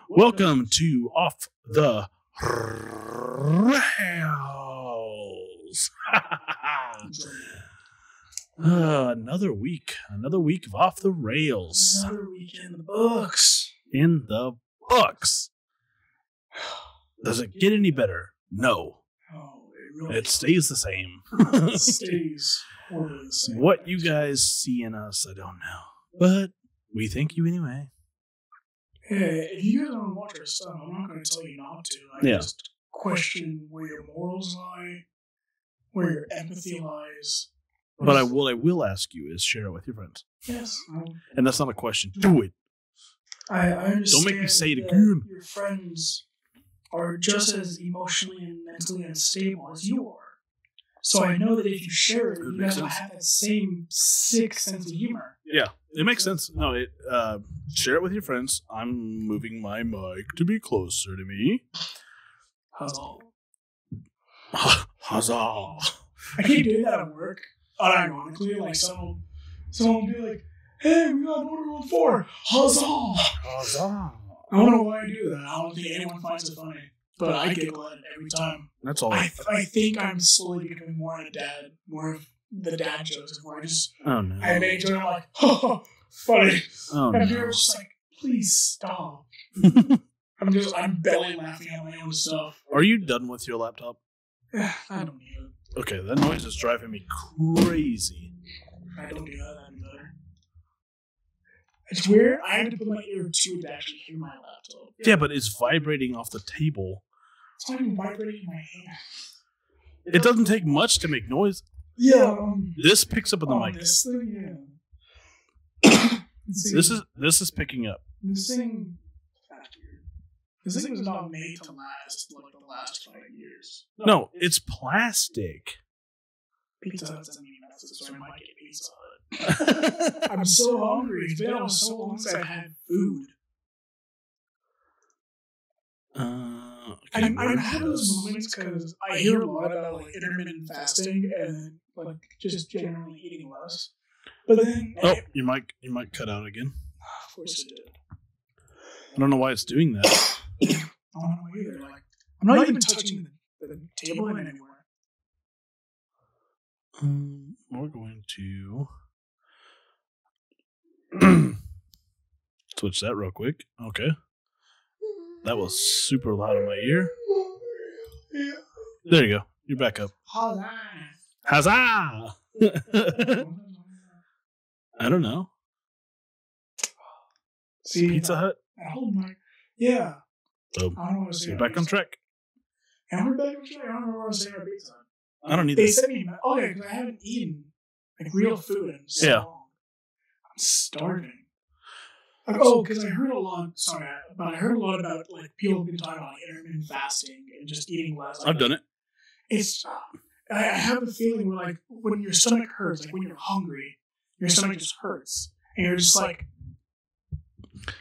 Welcome to Off the Rails. Another week of Off the Rails. Another week in the books. In the books. Does it get any better? No. Oh, It stays the same. It stays horribly the same. What you guys see in us, I don't know. But we thank you anyway. Hey, if you guys don't watch our stuff, I'm not going to tell you not to. I just question where your morals lie, where your empathy lies. But what I will ask you is share it with your friends. Yes. And that's not a question. Do it. I understand. Don't make me say it again. Your friends are just as emotionally and mentally unstable as you are. So I know that if you share it, you guys will have that same sick sense of humor. Yeah, it makes sense. No, share it with your friends. I'm moving my mic to be closer to me. Huzzah. Huzzah. I keep doing that at work. Unironically, like someone will be like, "Hey, we got Modern World 4. Huzzah!" Huzzah. I don't know why I do that. I don't think anyone finds it funny. But I giggle at it every time. That's all. I think I'm slowly becoming more of the dad jokes. Where oh no. I make jokes, I'm like, "Ha, funny." Oh and no. you're just like, "Please stop." I'm belly laughing at my own stuff. Are you done with your laptop? I don't need it. Okay, that noise is driving me crazy. I don't do that any better. It's weird. I had to put my ear to it to actually hear my laptop. Yeah, but it's vibrating off the table. It's not even vibrating in my hand. It doesn't take much to make noise. Yeah. This picks up in the mic. This thing, yeah. This is picking up. This thing was not made to last like the last 5 years. No, it's plastic. Pizza Hut doesn't mean that's so I might get Pizza Hut. I'm so hungry. It's been so long since I've had food. I'm having those moments because I hear a lot about like intermittent fasting and like just generally eating less. But then your mic cut out again. Of course it did. I don't know why it's doing that. I don't know either. Like I'm not even touching the table anywhere. We're going to switch that real quick. Okay. That was super loud in my ear. Yeah. There you go. You're back up. Huzzah! I don't know. See, Pizza Hut? Yeah. So, I don't know what to say. you're back on track. And we're back on track. I don't know what to say about Pizza Hut. I don't need They this. sent me, because I haven't eaten like real food in so long. I'm starving. Because I heard a lot. Sorry, but I heard a lot about like people have been talking about like, intermittent fasting and just eating less. I've done it. It's. I have a feeling where like when your stomach hurts, like when you're hungry, your stomach just hurts, and you're just like.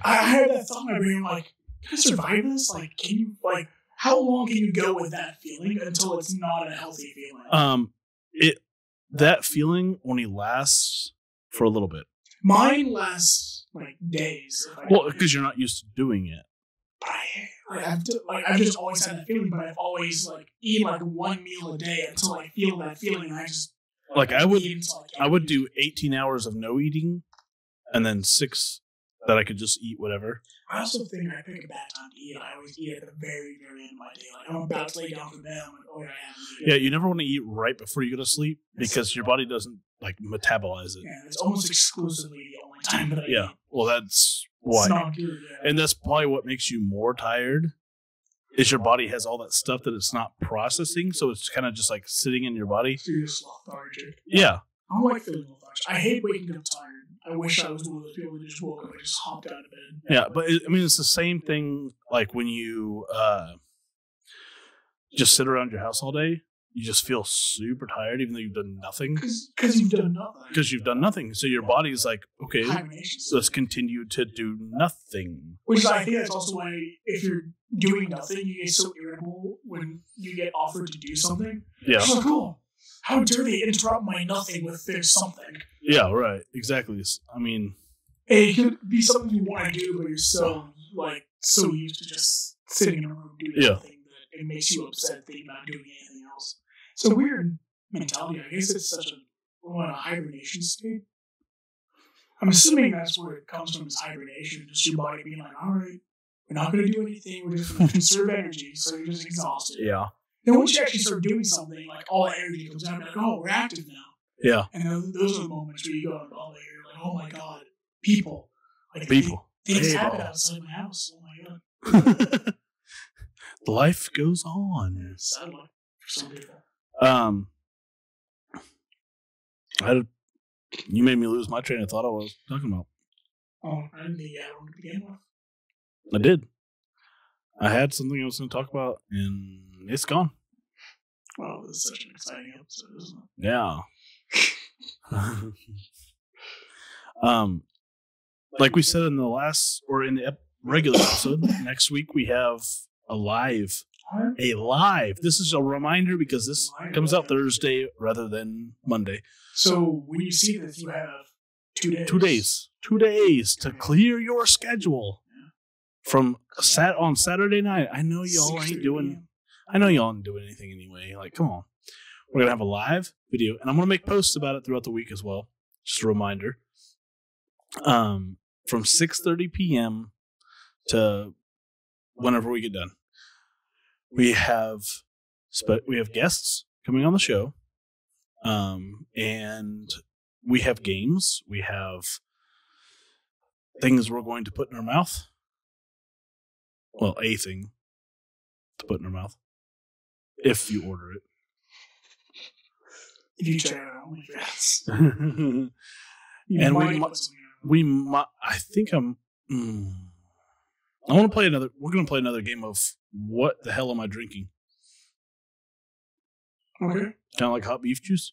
I had that thought in my brain, like, can I survive this? Like, can you like? How long can you go with that feeling until it's not a healthy feeling? That feeling only lasts for a little bit. Mine lasts like days. Well, because you're not used to doing it. But I've just always had that feeling, but I've always like eaten like one meal a day until I feel that feeling. And I just like I would do 18 hours of no eating, and then 6 that I could just eat whatever. I also think I pick a bad time to eat. I always eat at the very, very end of my day. Like I'm about to lay down for bed. I'm like, oh yeah. Yeah, you never want to eat right before you go to sleep because your body doesn't like metabolize it. Yeah, it's almost exclusively the only time that I eat. Well, that's why. It's not good. Yeah. And that's probably what makes you more tired. Is your body has all that stuff that it's not processing, so it's kind of just like sitting in your body. So you're just lethargic. Yeah. I don't like feeling lethargic. I hate waking up tired. I wish I was one of those people that just woke up and just hopped out of bed. Yeah, but it's the same thing like when you just sit around your house all day. You just feel super tired even though you've done nothing. Because you've done nothing. Because you've done nothing. So your body's like, okay, let's continue to do nothing. Which I think that's also why if you're doing nothing, you get so irritable when you get offered to do something. Yeah. It's like, cool. How dare they interrupt my nothing with their something? Yeah, right. Exactly. I mean... It could be something you want to do, but you're so, like, so used to just sitting in a room doing something that it makes you upset thinking about doing anything else. It's a weird mentality. I guess it's such a hibernation state. I'm assuming that's where it comes from, is hibernation. Just your body being like, all right, we're not going to do anything. We're just going to conserve energy. So you're just exhausted. Yeah. Then once you actually start doing something, like all that energy comes out. Like, oh, we're active now. Yeah. And then those are the moments where you go, oh, you're like, oh my God, people. Like, people. Things happen outside my house. Oh my God. Life goes on. Sad life for some people. You made me lose my train of thought I was talking about. Oh, I didn't think you had one to begin with. I did. I had something I was going to talk about, and it's gone. Well, this is such an exciting episode, isn't it? Yeah. Like we said in the last, or in the regular episode, next week we have a live. This is a reminder because this comes out Thursday rather than Monday. So when you see this, you have 2 days. 2 days to clear your schedule from on Saturday night. I know y'all ain't doing anything anyway. Like, come on. We're going to have a live video, and I'm going to make posts about it throughout the week as well. Just a reminder. From 6:30 p.m. to whenever we get done. We have guests coming on the show, and we have games. We have things we're going to put in our mouth. Well, a thing to put in our mouth if you order it. If you check it out, yes. And I think I want to play another. We're going to play another game of what the hell am I drinking? Okay. Kind of like hot beef juice.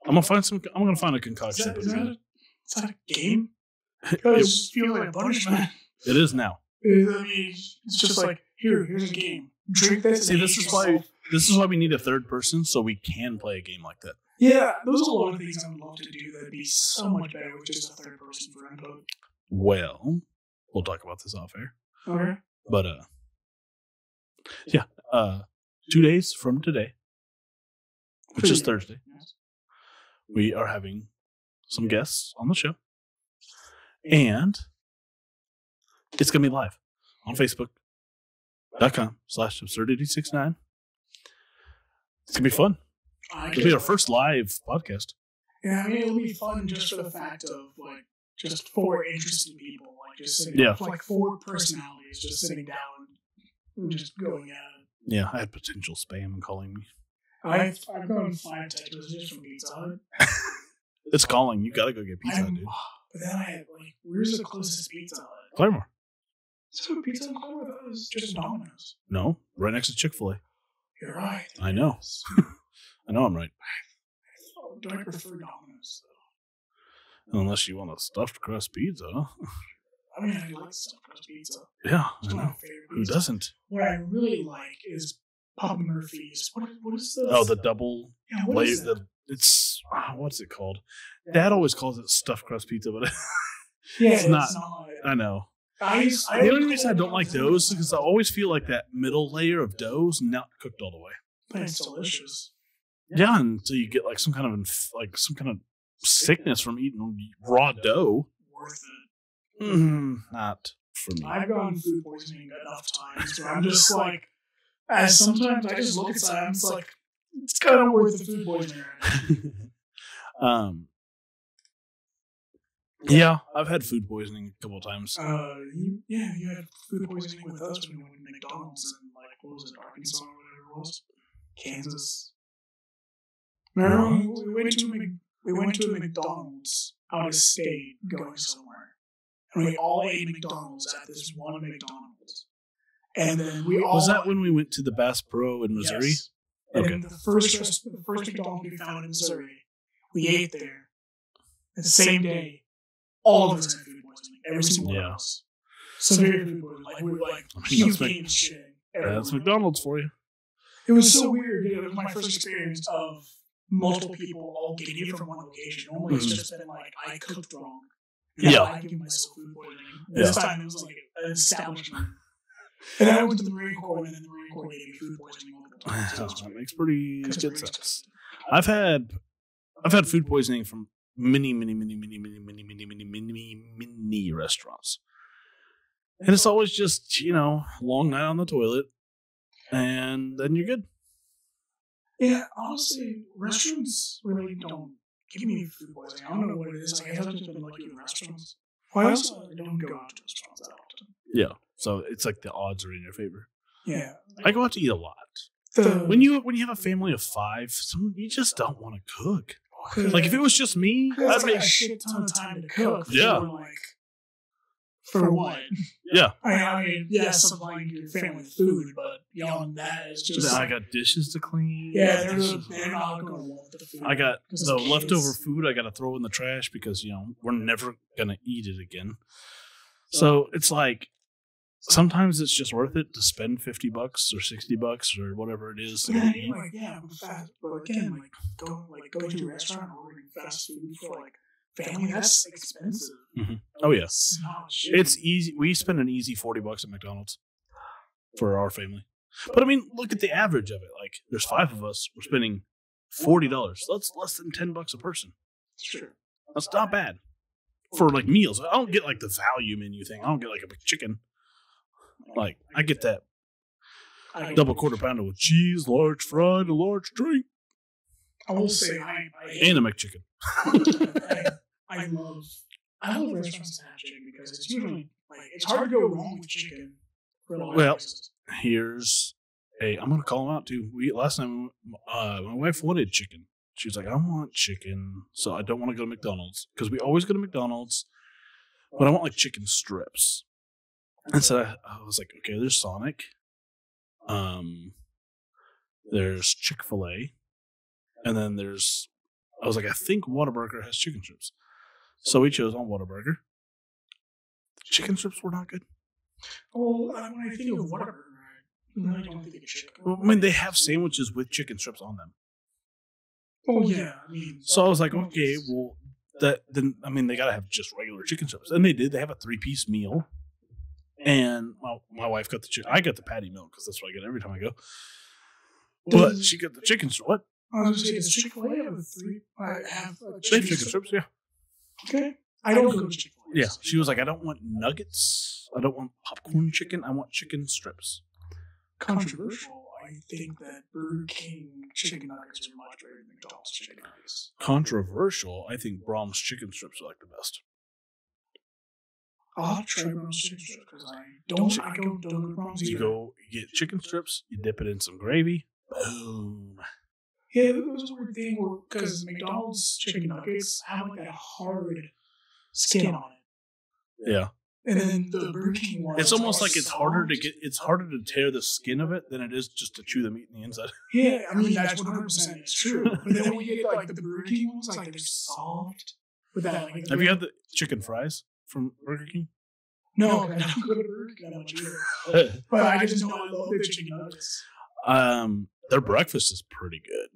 I'm gonna find a concoction. Is that a game? It just feels like a punishment. It is now. I mean, it's just like here's a game. Drink this. See, this is why we need a third person so we can play a game like that. Yeah, those are a lot of things I would love to do that'd be so much better with just a third person for input. Well, we'll talk about this off air. Okay. But 2 days from today, which is Thursday, we are having some guests on the show. And it's going to be live on Facebook.com/absurdity69. It's going to be fun. It'll be our first live podcast. Yeah, I mean, it'll be fun just for the fact of, like, just 4 interesting people, like, just sitting down, like 4 personalities just sitting down and just going at it. Yeah, I had potential spam calling me. I've gotten 5 text messages from Pizza Hut. It's calling. You got to go get Pizza Hut, dude. But then I had, like, where's the closest Pizza Hut? Claremore. Is there a Pizza Hut in Claremore? That was just Domino's. No, right next to Chick-fil-A. You're right. I know. I know I'm right. Do I prefer Domino's, though? Unless you want a stuffed crust pizza. I mean, I like stuffed crust pizza. Yeah, it's I know. my favorite pizza. Who doesn't? What I really like is Papa Murphy's. What is this? Oh, the double. Yeah, what is that? It's what's it called? Dad always calls it stuffed crust pizza, but it's not. not. I know. The only reason I don't like those is because I always feel like that middle layer of dough is not cooked all the way. But it's delicious. Yeah, until you get like some kind of sickness from eating raw dough. Worth it. Not for me. I've gotten food poisoning enough times where I'm just like, as sometimes I just look at something, it's like, it's kind of worth the food poisoning right now. Yeah, I've had food poisoning a couple of times. You had food poisoning with us when we went to McDonald's in, like, what was it, Arkansas or whatever it was? Kansas. Remember we went to a McDonald's out of state going somewhere. And we all ate McDonald's at this one McDonald's. And then we all... Was that when we went to the Bass Pro in Missouri? Yes. Okay. And the first McDonald's we found in Missouri, we ate there. The same day, all of us had food poisoning. Every single one of us. Severe food poisoning. Like, we were like puking and shit. That's McDonald's for you. It was so weird. It was my first experience of multiple people all getting it from one location. Normally it's just been like, I cooked wrong. I give myself food poisoning. This time it was like an establishment. And then I went to the Marine Corps, and then the Marine Corps gave me food poisoning multiple times. That makes pretty good sense. I've had food poisoning from many restaurants, and it's always just long night on the toilet, and then you're good. Yeah, honestly, restaurants really don't give me food poisoning. I don't know what it is. Like, I've just been lucky with restaurants. Well, I also don't go out to restaurants that often. Yeah, so it's like the odds are in your favor. Yeah, I go out to eat a lot. When you have a family of 5, you just don't want to cook. Like if it was just me, I'd make a shit ton of time to cook. For what? Yeah. I mean, yes, supplying your family food, but beyond that, it's just. I got dishes to clean. Yeah, they're not going to want the food. I got the leftover food I got to throw in the trash because, we're never going to eat it again. So it's like, sometimes it's just worth it to spend $50 or $60 or whatever it is. But again, going to a restaurant or ordering fast food for family, that's expensive. Mm-hmm. Oh yeah, it's easy. We spend an easy $40 at McDonald's for our family. But I mean, look at the average of it. Like, there's 5 of us. We're spending $40. That's less than $10 a person. Sure, that's not bad for meals. I don't get the value menu thing. I don't get a big chicken. I get that double quarter pounder with cheese, large fry, and a large drink. I will say, and a McChicken. I love restaurants that have chicken because it's usually it's hard to go wrong with chicken. Well, I'm gonna call them out too. Last time my wife wanted chicken. She was like, I want chicken, so I don't want to go to McDonald's because we always go to McDonald's, but I want chicken strips. And so I was like, okay, there's Sonic. There's Chick-fil-A. And then I was like, I think Whataburger has chicken strips. So we chose on Whataburger. The chicken strips were not good. Well, when I think of Whataburger, I really don't think of chicken. Well, I mean, they have sandwiches with chicken strips on them. Oh, yeah. So I was like, okay, well, they got to have just regular chicken strips. And they did. They have a 3-piece meal. And my wife got the chicken. I got the patty milk because that's what I get every time I go. But she got the chicken strips. What? I was going to say, does Chick-fil-A have chicken strips? Yeah. Okay. I don't go to Chick-fil-A. Yeah. She was like, I don't want nuggets. I don't want popcorn chicken. I want chicken strips. Controversial. I think that Burger King chicken nuggets are much better than McDonald's chicken nuggets. Controversial. I think Brahms chicken strips are the best. I'll have to try Brahms chicken strips because I don't go to Brahms either. You get chicken strips, you dip it in some gravy, boom. Yeah, it was a weird thing because McDonald's chicken nuggets have that hard skin on it. Yeah. And then the Burger King one. It's almost like it's harder to tear the skin of it than it is just to chew the meat in the inside. Yeah, I mean that's 100% it's true. But then when you get the Burger King ones, they're soft with that. Have you had the chicken fries from Burger King? No, I don't go to Burger King that much either. But I just know I love their chicken nuggets. Their breakfast is pretty good.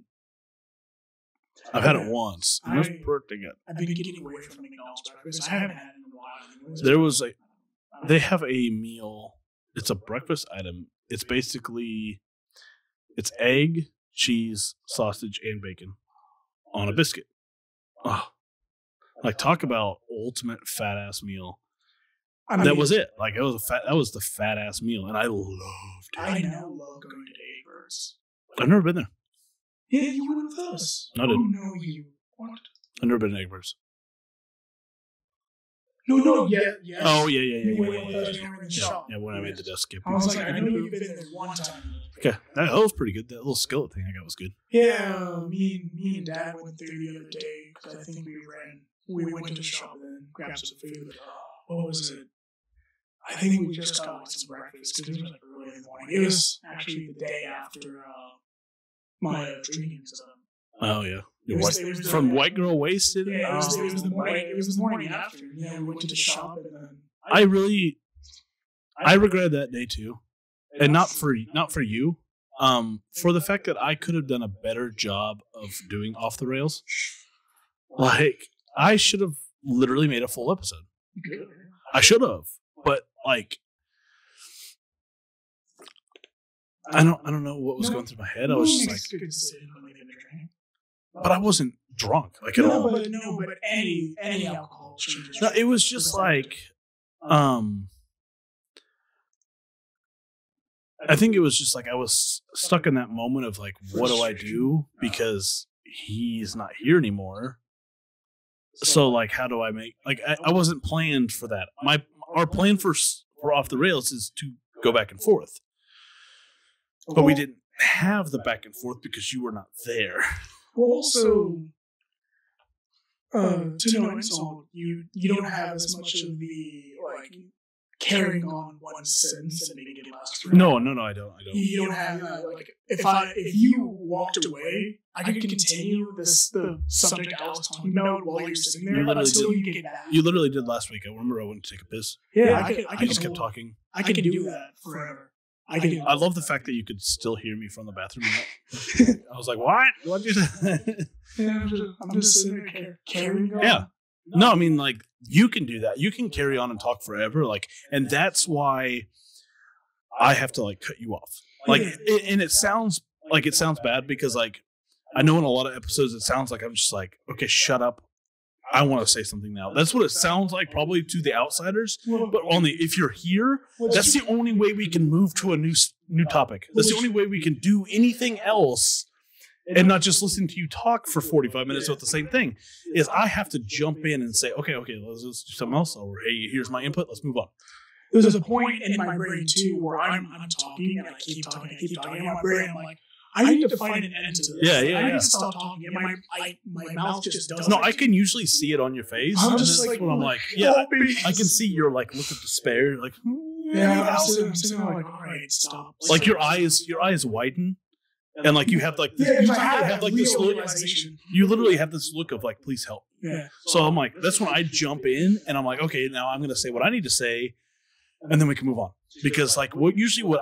I've had it once. It was pretty good. I've been getting away from McDonald's breakfast. I haven't had it in a while. They have a meal. It's a breakfast item. It's basically, it's egg, cheese, sausage, and bacon on a biscuit. Oh, talk about ultimate fat ass meal. That was it. That was the fat ass meal, and I loved it. I now love going to Egg Birds. I've never been there. Yeah, you went with us. I didn't. Oh, no, you what? I've never been to Egg Birds. No, yeah. Oh, yeah. You went with us in the shop. Yeah, when I made the desk skip. I was like, I know you've been there one time. Okay, that was pretty good. That little skillet thing I got was good. Yeah, me and Dad went there the other day because I think we went to the shop and then grabbed some food. What was it? I think we just got some breakfast because it was early in the morning. It was actually the day after my drinking stuff. Oh yeah, from White Girl Wasted. Yeah, it was the morning. It was the morning after. Yeah, we went to the shop and then. I regret that day too, and not for you. For the fact that I could have done a better job of doing Off the Rails. I should have literally made a full episode. I should have, but I don't know what was going through my head. I was just like, good decision when they drink. but I wasn't drunk like at all. But any alcohol changes. No, it was just like, I think it was just like I was stuck in that moment of like, what do I do? Because he's not here anymore. So like, how do I make like I wasn't planned for that. Our plan for Off the Rails is to go back and forth, but we didn't have the back and forth because you were not there. Well, also, to no insult, you don't have as much of the like carrying on one sentence and making it last forever. No, I don't. You don't have like if you walked away, I could continue the subject I was talking about while you're sitting there until you get back. You literally did last week. I remember I went to take a piss. Yeah, I just kept talking. I could do that forever. I love the fact that you could still hear me from the bathroom. I was like, "What? What'd you say?" Yeah, I'm just sitting there carrying on. Yeah. No, I mean, like, you can do that. You can carry on and talk forever. Like, and that's why I have to, like, cut you off. Like, and it sounds bad because, like, I know in a lot of episodes it sounds like I'm just like, okay, shut up. I want to say something now. That's what it sounds like probably to the outsiders. But only if you're here, that's the only way we can move to a new topic. That's the only way we can do anything else and not just listen to you talk for 45 minutes about the same thing. Is I have to jump in and say, okay, let's do something else. Or, hey, here's my input. Let's move on. There's a point in my brain, too, where I'm talking and I keep talking in my brain. I'm like, I need to find an end to this. Yeah. I need to stop talking. And my mouth just doesn't. No, I can usually see it on your face. I'm just like, when I'm like, yeah, I can see your like look of despair. Like, yeah, I'm sitting there like, all right, stop. Like your eyes widen, and like you have like this, I have like this look. You literally have this look of like, please help. Yeah. So I'm like, that's when I jump in, and I'm like, okay, now I'm gonna say what I need to say, and then we can move on. Because like what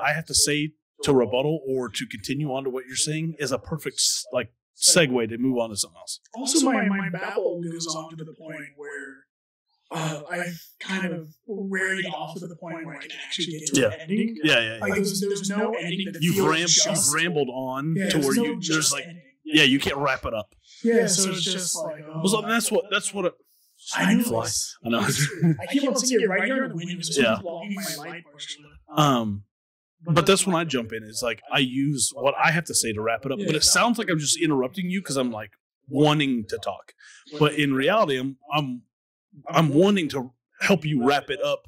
I have to say to rebuttal or to continue on to what you're saying is a perfect like segue to move on to something else. Also, my babble goes on to the point where I've kind of wearied off to the point where I can actually get to an ending. Yeah. Like there's no ending that You've rambled on to where there's like ending. Yeah, you can't wrap it up. Yeah, so it's just like well, that's what I know. Flies. I know. I keep on seeing it right here in the window. Yeah. Blocking my light partially. But that's when I jump in. It's like I use what I have to say to wrap it up. Yeah. But it sounds like I'm just interrupting you because I'm like wanting to talk. But in reality, I'm wanting to help you wrap it up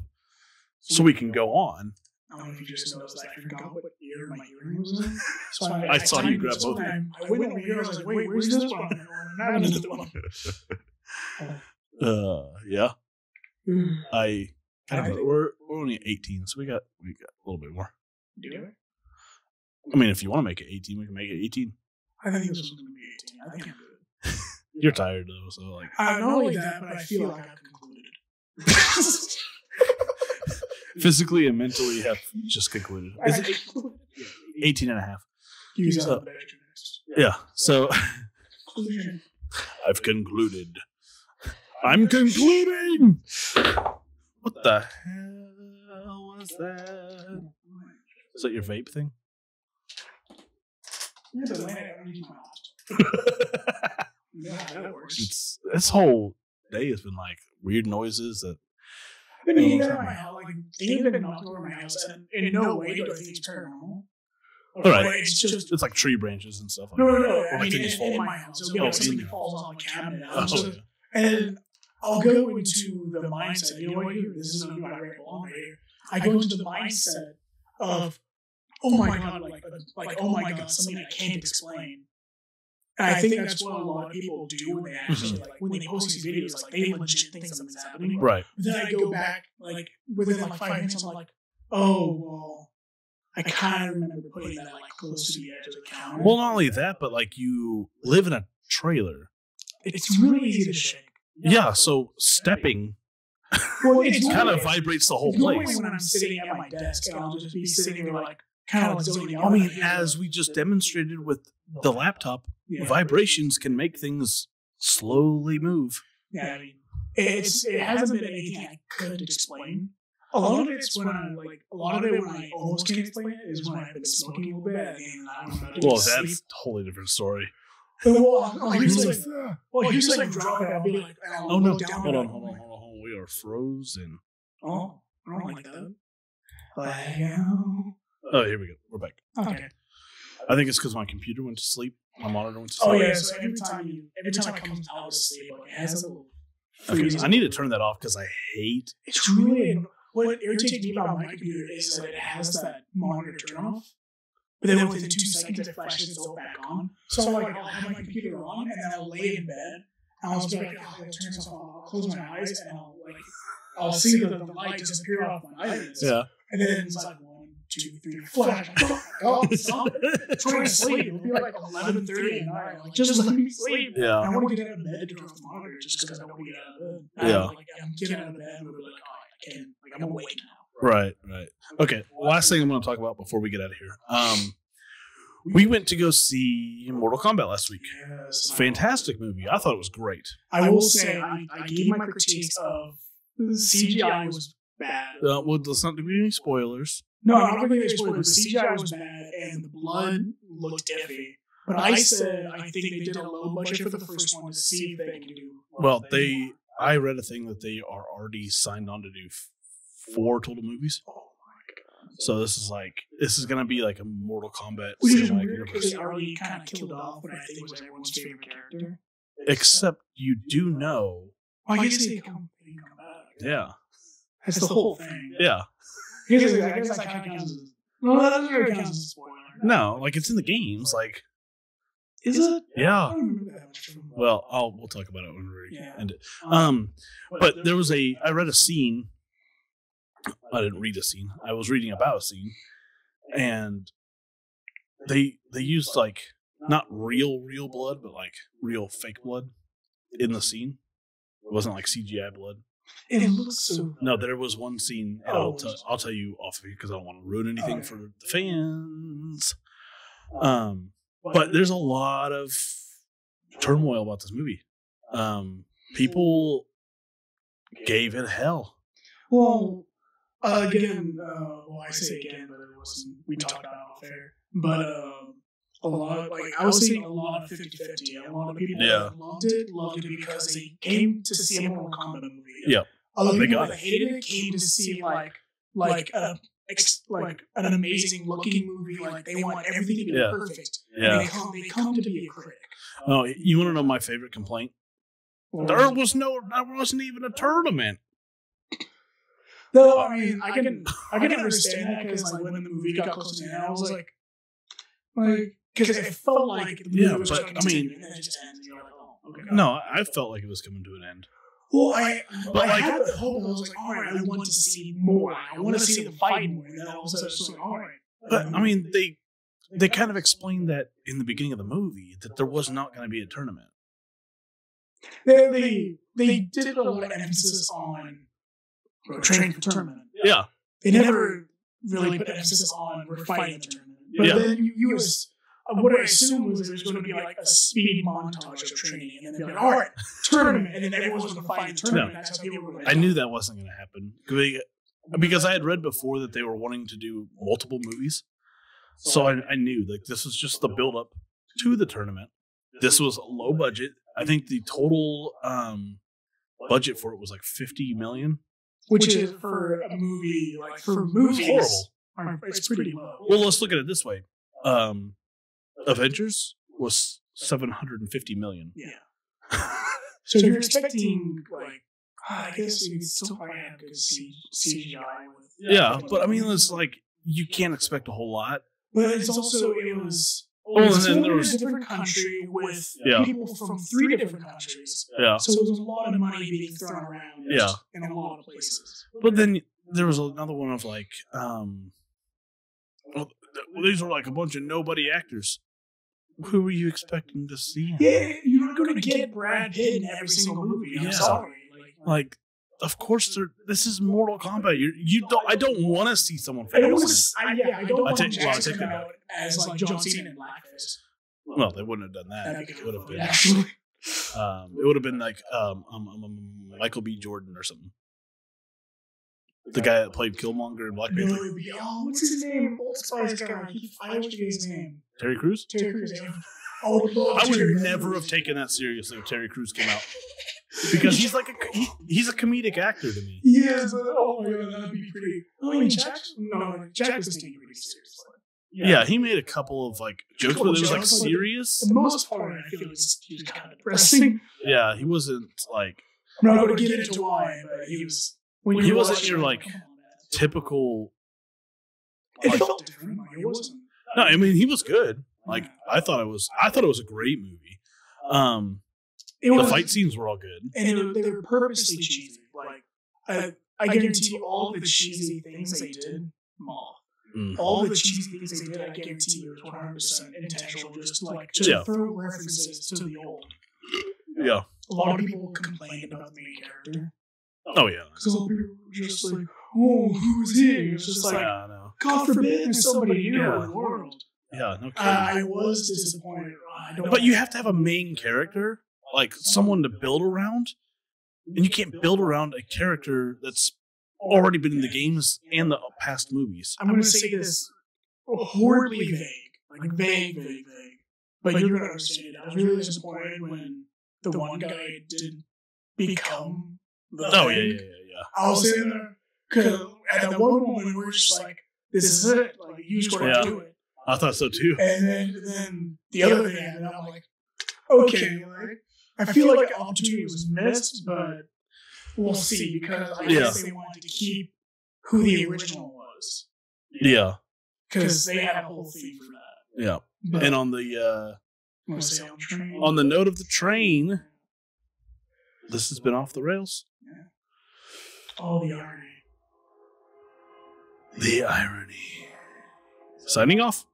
so we can go on. I don't know if you just noticed I forgot what ear my earring was in. So I saw you grab both of them. I went over here. I was like, wait, where's this one? Not another one. Yeah. We're only 18, so we got a little bit more. Do it? I mean, if you want to make it 18, we can make it 18. I think this was going to be 18. I think I'm good. You're tired though, so like. Not only that, but I feel like I've concluded. Physically and mentally, you have just concluded. Is it 18 and a half? Yeah. So. I've concluded. I'm concluding. What the hell was that? Is that your vape thing? Yeah, but yeah, that works. This whole day has been like weird noises that. I've been eating at my house. Like things have been knocking over my house, and in no way do I think it's paranormal. All right, it's like tree branches and stuff. Like no. I mean, in my house, it'll be like something falls on the cabinet, and I'll go into the mindset. You know what? This is my right along right here. I go into the mindset of, oh my god, like oh my god, something I can't explain. And I think that's what a lot of people do when they actually when they post these videos, like they legit think something's happening. Right. But then I go back, like within like 5 minutes, I'm like, oh well, I kind of remember putting that like close to the edge of the counter. Well, not only that, but like you live in a trailer. It's really easy to shake. Yeah, so stepping it kind of vibrates the whole place. When I'm sitting at my desk, and I'll just be sitting there like kind of like zoning out. I mean, as we just demonstrated with the laptop, vibrations can make things slowly move. Yeah, I mean, it hasn't been anything I couldn't explain. A lot of it's when I almost can't explain it is when I've been smoking a little bit and I don't know. Well, that's a totally different story. Here's like drop it. I'll be like, oh no, hold on. We are frozen. Oh, I don't like that. Oh, here we go. We're back. Okay. I think it's because my computer went to sleep. My monitor went to sleep. Oh yeah. So every time it comes out of sleep, like, it has a little. Okay, I need to turn that off because I hate. It's really what irritates me about my computer is that it has that monitor turn off, but then within 2 seconds it flashes itself back on. So like I'll have my computer on and then I'll lay in bed and I'll just be like, oh, it turns off. I'll close my eyes and I'll see the light disappear off my eyelids. Yeah. And then it's like 1, 2, 3, flash. Oh my god, stop it! Trying to sleep. It'll be like 11:30 at night. Like, just let me sleep. Yeah. I want to get out of bed to turn off the monitor just because I don't want to get out of bed. Yeah. I'm getting out of bed and we're like, oh, I can't. Like, I'm awake now. Right. Okay. Last thing I'm going to talk about before we get out of here. We went to go see Mortal Kombat last week. Yes. Fantastic movie. I thought it was great. I will say I gave my critiques of CGI was bad. Well, let's not do any spoilers. No, I'm not going to spoil it. The CGI was bad and the blood looked iffy. But I said I think they did a low budget for the first one to see if they can do. Well, I read a thing that they are already signed on to do 4 total movies. Oh my god! So this is going to be like a Mortal Kombat Which is cinematic weird universe. because they already kind of killed off what I think was everyone's favorite character. Except you do know. I guess they come back. Yeah. That's the whole thing. Yeah. I guess that kind of counts as. No, that doesn't really count as a spoiler. No, like it's in the games. Like, is it? Yeah. I don't remember that much from. Well, we'll talk about it when we end it. But there was I read a scene. I didn't read a scene. I was reading about a scene, and they used like not real blood, but like real fake blood in the scene. It wasn't like CGI blood. It looks so. No, there was one scene, and I'll tell you off of here because I don't want to ruin anything for the fans. But there's a lot of turmoil about this movie. People gave it hell. Well, again, I say again, but it wasn't. We talked about it off air. But a lot, like I was seeing a lot of 50-50. A lot of people loved it because they came to see a Mortal Kombat movie. Yeah. Other people that hated it came to see like an amazing looking movie. Like they want everything to be perfect. Yeah. And they come to be a critic. Oh, you want to know my favorite complaint? There wasn't even a tournament. No, I mean I can understand that because like when the movie got close to the end, I was like because it felt like the movie was going to continue, and then it just ends. You're like, oh, okay. No, I felt like it was coming to an end. Well, I had the hope. I was like, all right, I want to see more. I want to see them fight more. And then all of a sudden, it's like, all right. But I mean, they kind of explained that in the beginning of the movie that there was not going to be a tournament. They did a lot of emphasis on training for tournament. Yeah. They never really put emphasis on we're fighting the tournament. But then you what I assumed was there was going to be like a speed montage of training, and then they'd be like, all right, tournament, and then everyone was going to fight in the tournament. No. That's how people were going I knew that wasn't going to happen because I had read before that they were wanting to do multiple movies. So I knew like this was just the build up to the tournament. This was low budget. I think the total budget for it was like $50 million, which is for a movie like for movies. Horrible. It's pretty low. Well, let's look at it this way. Avengers was $750 million. Yeah. So you're expecting like I guess you still probably have good CGI with. Yeah, but I mean it's like you can't expect a whole lot. But it's also it was. Oh, and then there was a different country with people from 3 different countries. Yeah. So there was a lot of money being thrown around. In a lot of places. But then there was another one of like, these were like a bunch of nobody actors. Who were you expecting to see? Yeah, you're not going to get Brad Pitt in every single movie. I'm sorry. Like, of course, this is Mortal Kombat. I don't want to see someone famous. I don't want Jackson to come out as like John Cena in blackface. Well, they wouldn't have done that. It would have been actually. It would have been like Michael B. Jordan or something. The guy that played Killmonger in Black Panther. What's his name? Old Spice guy. I always forget his name. Terry Crews? Terry Crews. I would never have taken that seriously if Terry Crews came out. Because he's like he's a comedic actor to me. Yes, but oh my god, that'd be pretty. I mean, Jack was taking pretty seriously. Yeah, he made a couple of like jokes, but it was like serious. The most part, I feel, he was kind of depressing. Yeah, he wasn't like. I'm not going to get into why, but he was. He wasn't your like typical. It felt different. It wasn't. No, I mean he was good. Like I thought it was a great movie. The fight scenes were all good, and they were purposely cheesy. Like I guarantee all the cheesy things they did, all the cheesy things they did, I guarantee it was 100% intentional. Just to throw references to the old. Yeah. A lot of people complained about the main character. Oh yeah. Because a lot of people were just like, "Oh, who is he?" It's just like, God forbid there's somebody new in the world. Yeah, no kidding. I was disappointed. But you have to have a main character, like someone to build around, and you can't build around a character that's already been in the games and the past movies. I'm going to say this horribly vague, like vague. But you're going to understand it. I was really disappointed when the one guy didn't become the thing. Yeah. I was sitting there because at that one moment we were just like, "This is it. Like you just got to do it." I thought so too. And then the other thing happened. I'm like, okay, like I feel like the opportunity was missed, but we'll see because I guess they wanted to keep who the original was. Yeah, because they had a whole theme for that. Yeah, but, and on the on the note of the train, this has been Off the Rails. Yeah. Oh, the irony. The irony. Signing off.